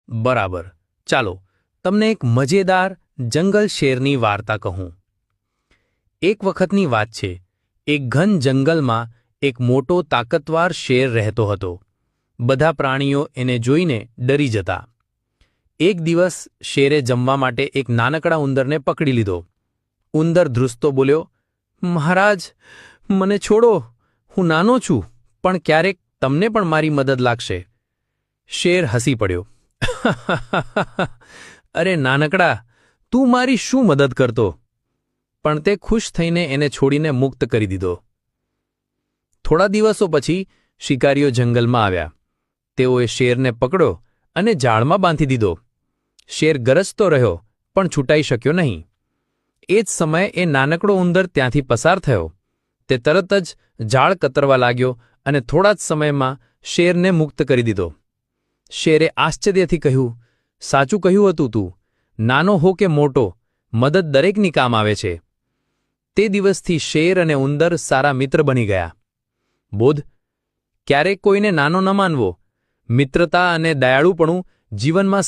બરાબર. ચાલો તમને એક મજેદાર જંગલ શેરની વાર્તા કહું. એક વખતની વાત છે. એક ઘન જંગલમાં એક મોટો તાકતવાર શેર રહેતો હતો. બધા પ્રાણીઓ એને જોઈને ડરી જતા. એક દિવસ શેરે જમવા માટે એક નાનકડા ઉંદરને પકડી લીધો. ઉંદર ધ્રુસતો બોલ્યો, મહારાજ, મને છોડો. હું નાનો છું, પણ ક્યારેક તમને પણ મારી મદદ લાગશે. શેર હસી પડ્યો. અરે નાનકડા, તું મારી શું મદદ કરતો? પણ તે ખુશ થઈને એને છોડીને મુક્ત કરી દીધો. થોડા દિવસો પછી શિકારીઓ જંગલમાં આવ્યા. તેઓએ શેરને પકડ્યો અને જાળમાં બાંધી દીધો. શેર ગરજતો રહ્યો, પણ છૂટાઈ શક્યો નહીં. એ જ સમયે એ નાનકડો ઉંદર ત્યાંથી પસાર થયો. તે તરત જ જાળ કતરવા લાગ્યો અને થોડા જ સમયમાં શેરને મુક્ત કરી દીધો. શેરે આશ્ચર્યથી કહ્યું, સાચું કહ્યું હતું તું. નાનો હો કે મોટો, મદદ દરેકની કામ આવે છે. તે દિવસથી શેર અને ઉંદર સારા મિત્ર બની ગયા. બોધ: ક્યારેક કોઈને નાનો ન માનવો. મિત્રતા અને દયાળુપણું જીવનમાં